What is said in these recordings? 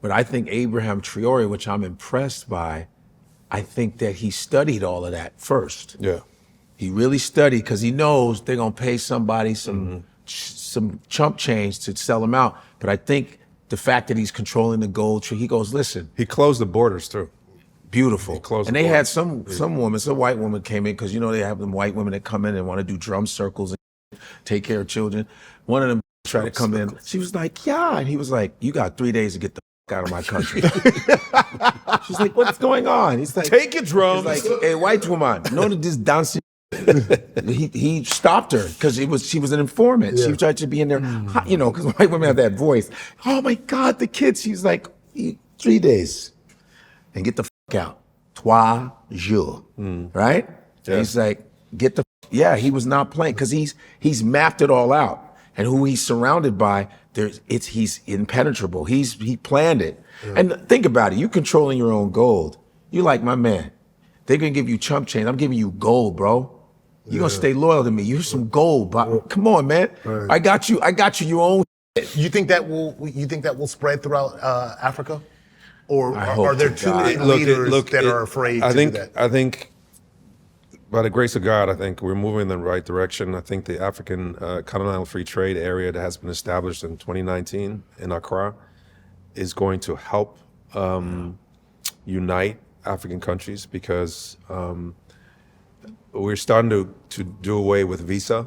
But I think Ibrahim Traoré, which I'm impressed by, I think that he studied all of that first. Yeah. He really studied because he knows they're gonna pay somebody some chump change to sell him out. But I think the fact that he's controlling the gold tree, he goes, listen. He closed the borders too. Beautiful. And they had some woman, some white woman came in, because you know they have them white women that come in and want to do drum circles and take care of children. One of them tried to come in. She was like, yeah. And he was like, you got 3 days to get the fuck out of my country. She's like, what's going on? He's like, take your drums. He's like, hey, white woman, no to this dancing. he stopped her because she was an informant. She tried to be in there, you know, because white women have that voice. Oh my God, the kids. She's like, 3 days and get the fuck out. 3 jours, right? Yeah. He's like, get the he was not playing because he's mapped it all out. And who he's surrounded by, he's impenetrable. He planned it. Yeah. And think about it, you controlling your own gold. You like, my man, they're gonna give you chump change. I'm giving you gold, bro. You're gonna stay loyal to me. You're some gold, but come on, man. Right. I got you your own shit. You think that will spread throughout Africa? Or are there too many leaders that are afraid to do that? I think, by the grace of God, I think we're moving in the right direction. I think the African Continental Free Trade Area that has been established in 2019 in Accra is going to help unite African countries, because we're starting to do away with visa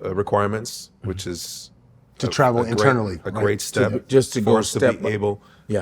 requirements, which is to travel internally. A great step just to go to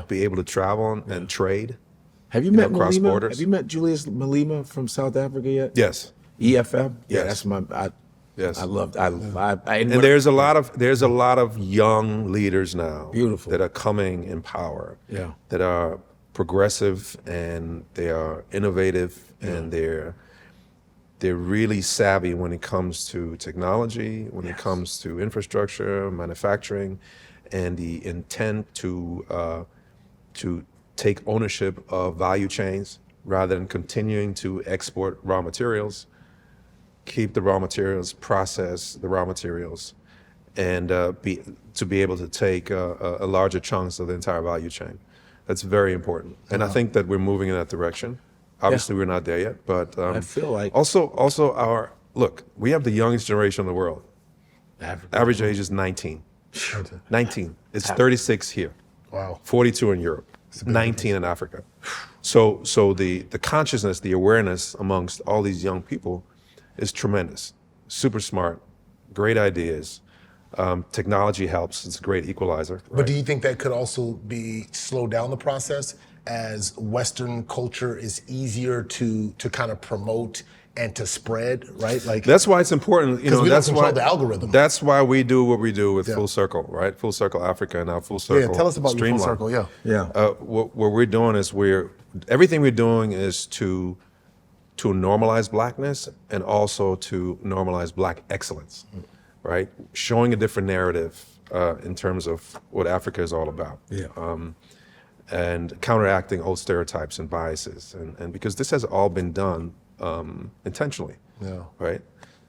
be able to travel and trade. Have you met across Malema? borders? Have you met Julius Malema from South Africa yet? Yes. EFM? Yeah, yes. That's my. Yes. I loved. And there's a lot of young leaders now. Beautiful. That are coming in power. Yeah. That are progressive and they are innovative and they're really savvy when it comes to technology, when it comes to infrastructure, manufacturing, and the intent to take ownership of value chains rather than continuing to export raw materials, keep the raw materials, process the raw materials, and be able to take a larger chunks of the entire value chain. That's very important. And I think that we're moving in that direction. Obviously, we're not there yet, but I feel like also we have the youngest generation in the world. Average age is 19. 19. It's 36 here. Wow. 42 in Europe. 19 in Africa. So the consciousness, the awareness amongst all these young people is tremendous. Super smart, great ideas. Technology helps. It's a great equalizer. Right? But do you think that could also slow down the process, as Western culture is easier to kind of promote and to spread, right? Like, that's why it's important. Because we don't control the algorithm. That's why we do what we do with Full Circle, right? Full Circle Africa and now Full Circle. Yeah, tell us about your Full Circle. Yeah. What we're doing is everything we're doing is to normalize Blackness and also to normalize Black excellence, right? Showing a different narrative in terms of what Africa is all about. Yeah. And counteracting old stereotypes and biases, and because this has all been done intentionally, right?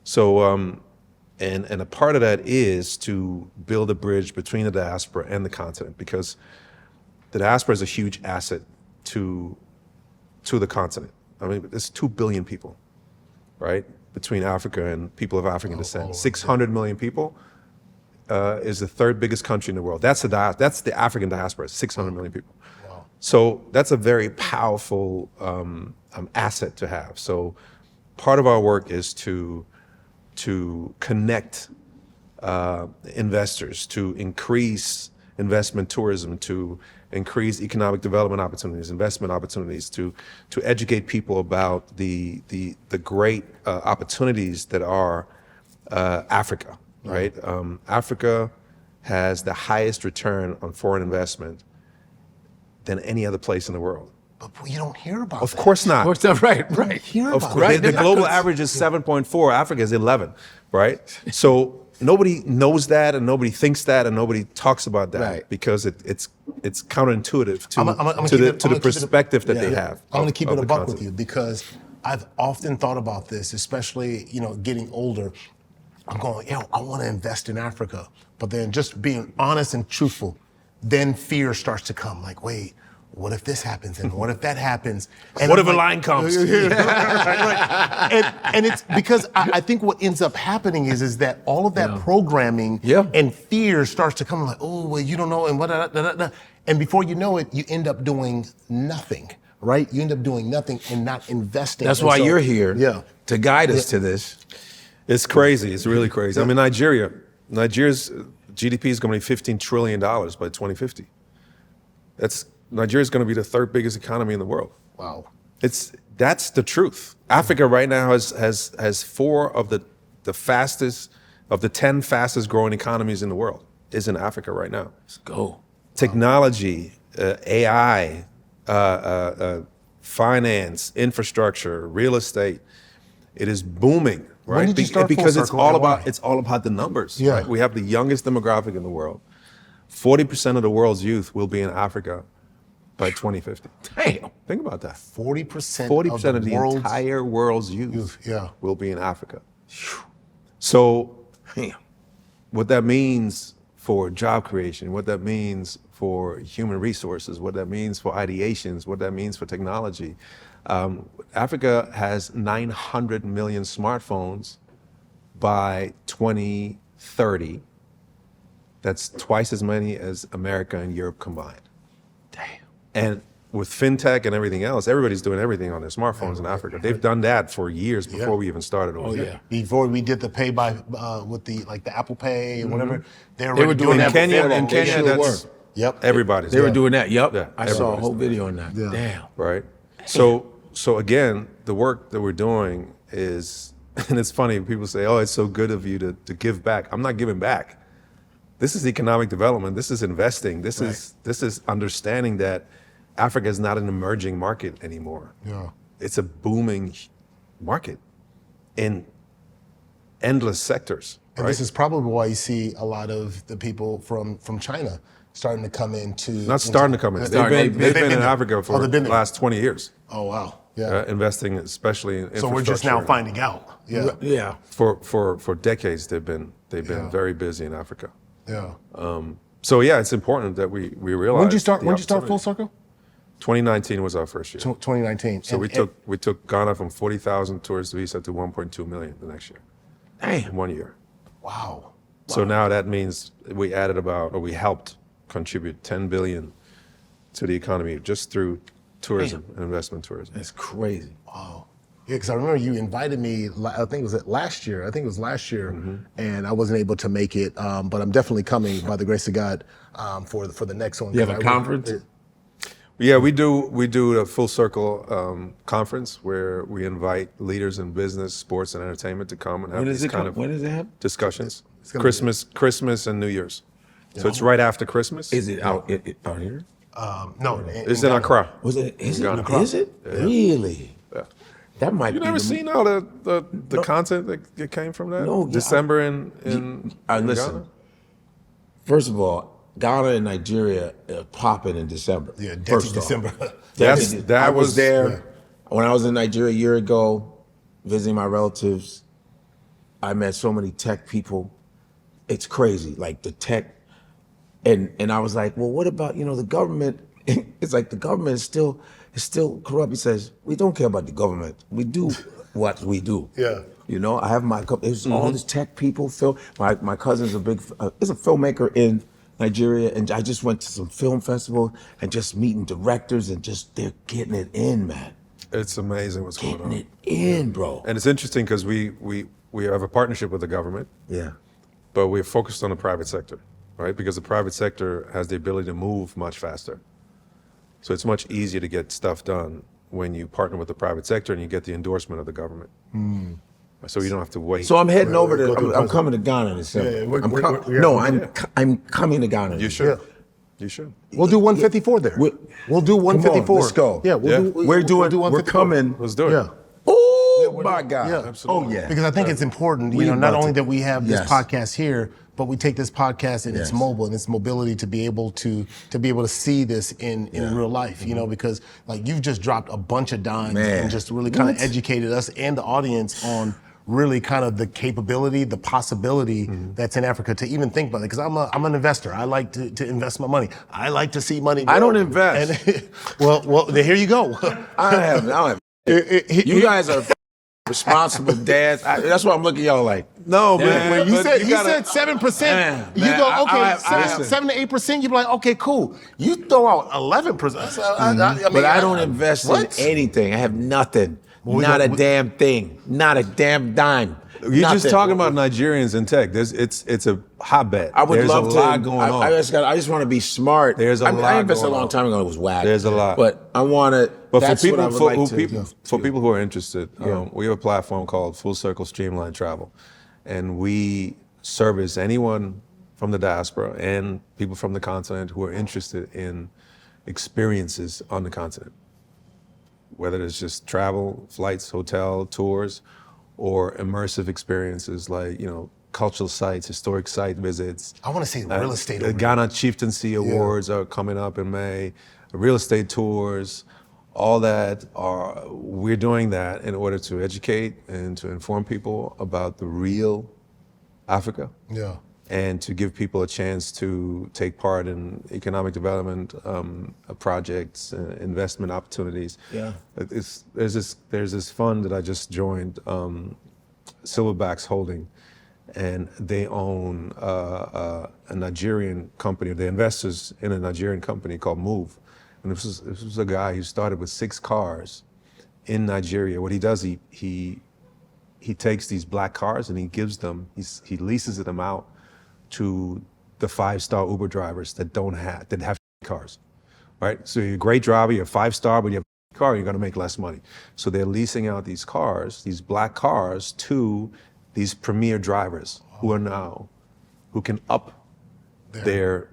So, and a part of that is to build a bridge between the diaspora and the continent, because the diaspora is a huge asset to the continent. I mean, there's 2 billion people, right, between Africa and people of African descent. 600 million people is the 3rd biggest country in the world. That's the African diaspora, 600 million people. Wow. So that's a very powerful asset to have. So part of our work is to connect investors, to increase investment tourism, to increase economic development opportunities, investment opportunities, to educate people about the great opportunities that are Africa, right? Africa has the highest return on foreign investment than any other place in the world. But you don't hear about Of course not. Of course not. Right. Of course. The global average is 7.4. Africa is 11, right? So nobody knows that, and nobody thinks that, and nobody talks about that because it's counterintuitive to the perspective that they have. I'm going to keep it a buck with you, because I've often thought about this, especially getting older. I'm going, I want to invest in Africa, but then just being honest and truthful, then fear starts to come. Like, wait, what if this happens? And what if that happens? And What I'm if a like, line comes? and it's because I think what ends up happening is that all of that programming Yeah. and fear starts to come like, oh, well, you don't know, and what, and before you know it, you end up doing nothing, right? You end up doing nothing and not investing. That's And why so- you're here Yeah. to guide us to this. It's crazy. It's really crazy. I mean, Nigeria's GDP is going to be $15 trillion by 2050. Nigeria's going to be the third biggest economy in the world. Wow. That's the truth. Africa right now has 4 of the 10 fastest growing economies in the world is in Africa right now. Let's go. Technology, AI, finance, infrastructure, real estate. It is booming, right? When did you start because Full it's Circle all and about why? it's all about the numbers. Yeah. Right? We have the youngest demographic in the world. 40% of the world's youth will be in Africa by 2050. Damn. Think about that. 40% 40% of the world's entire world's youth yeah. will be in Africa. So Damn. what that means for job creation, what that means for human resources, what that means for ideations, what that means for technology. Africa has 900 million smartphones by 2030. That's twice as many as America and Europe combined. Damn. And with fintech and everything else, everybody's doing everything on their smartphones in Africa. They've done that for years before we even started over there. Before we did the pay by with the Apple Pay and whatever, They were doing In that Kenya, before in that. They Kenya, sure that's were. Yep. everybody's. They were doing that. Yep. Yeah, I saw a everybody's whole doing video on that. Yeah. Damn. Right. So again, the work that we're doing is, and it's funny, people say, oh, it's so good of you to give back. I'm not giving back. This is economic development. This is investing. This is understanding that Africa is not an emerging market anymore. Yeah. It's a booming market in endless sectors. And right? this is probably why you see a lot of the people from China starting to come into. Not starting to come in. They've been in Africa for the last 20 years. Oh wow. Yeah. Investing, especially in So we're just now finding out. Yeah. Yeah. For decades, they've been very busy in Africa. Yeah. So yeah, it's important that we realize. When did you start? the When did you start opportunity. Full Circle? 2019 was our first year. 2019. So we took Ghana from 40,000 tourist visa to 1.2 million the next year. In Damn. 1 year. Wow. So now that means we helped contribute 10 billion to the economy just through tourism and investment tourism. That's crazy. Wow. Yeah, because I remember you invited me. I think it was last year. And I wasn't able to make it. But I'm definitely coming by the grace of God for the next one. You have a conference? Yeah, we do a Full Circle conference where we invite leaders in business, sports, and entertainment to come and have these kind of When does it happen? discussions. gonna Christmas and New Year's. So it's right after Christmas. Is it out here? No, It's in Accra. Was it? Is it? Ghana. Is it? Really? Yeah. That might You be. never the- seen all the content that came from that? No, yeah, December in listen. Ghana? First of all, Ghana and Nigeria popping in December. Yeah, First off. December. I was was- there when I was in Nigeria a year ago, visiting my relatives. I met so many tech people. It's crazy, like the tech, and I was like, well, what about the government? It's like the government is still corrupt. He says we don't care about the government. We do what we do. Yeah. I have my it's all these tech people. My cousin's is a filmmaker in Nigeria, and I just went to some film festival and just meeting directors and just they're getting it in, man. It's amazing what's going Getting on. it in, bro. And it's interesting because we have a partnership with the government, Yeah. but we're focused on the private sector, right? Because the private sector has the ability to move much faster. So it's much easier to get stuff done when you partner with the private sector and you get the endorsement of the government. So you don't have to wait. So I'm heading over go through to. the I'm coming to Ghana in December. Yeah, we're- No, yeah. I'm coming to Ghana. You should. You should. We'll do 154 there. We'll do 154. let's go. Yeah, Yeah. We're we'll do We're 154. coming. Let's do it. Yeah. Oh my God. Yeah. Absolutely. Oh yeah. Because I think it's important, We not about only to- that we have this Yes. podcast here, but we take this podcast and Yes. it's mobile and its mobility to be able to see this in real life, because like you've just dropped a bunch of dimes Man. and just really kind of What? educated us and the audience on really kind of the capability, the possibility that's in Africa to even think about it. Because I'm an investor. I like to invest my money. I like to see money grow. I don't invest. And, well, here you go. I don't have. You guys are responsible dads. That's why I'm looking at y'all like. No, man. When he but said you he gotta- said 7%, Man, you man, go, okay, I 7 to 8%, you be like, okay, cool. You throw out 11%. But I don't invest what? in anything. I have nothing. Not a damn thing. Not a damn dime. You're just Nothing. talking about Nigerians in tech. It's a hotbed. I would There's love a to. lot going on. I just want to be smart. There's a I lot invested going a long on. time ago. It was whack. There's a lot. But I want to. But That's for people, what I would like to. for people who are interested, we have a platform called Full Circle Streamline Travel, and we service anyone from the diaspora and people from the continent who are interested in experiences on the continent, whether it's just travel, flights, hotel, tours, or immersive experiences like cultural sites, historic site visits. I want to say real estate. The over Ghana Chieftaincy Awards are coming up in May. Real estate tours, all that we're doing that in order to educate and to inform people about the real Africa. Yeah. And to give people a chance to take part in economic development projects, investment opportunities. Yeah. There's this fund that I just joined, Silverbacks Holding, and they own a Nigerian company. They're investors in a Nigerian company called Move. And this was a guy who started with 6 cars in Nigeria. What he does, he takes these black cars and he gives them, he leases them out to the 5-star Uber drivers that have cars, right? So you're a great driver, you're a 5-star, but you have a car, you're gonna make less money. So they're leasing out these cars, these black cars, to these premier drivers who can up their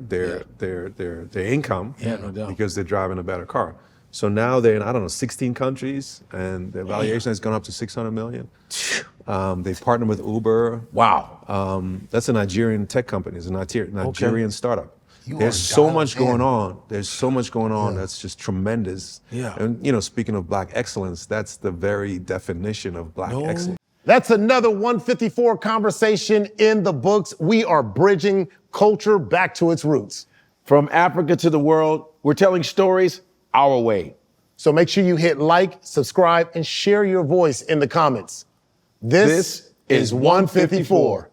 income no doubt. because they're driving a better car. So now they're in, 16 countries, and their valuation has gone up to 600 million. They partner with Uber. Wow. That's a Nigerian tech company. It's a Nigerian startup. You There's are so dialed much in. going on. There's so much going on that's just tremendous. Yeah. And speaking of Black excellence, that's the very definition of Black excellence. That's another 154 conversation in the books. We are bridging culture back to its roots. From Africa to the world, we're telling stories our way. So make sure you hit like, subscribe, and share your voice in the comments. This is 154.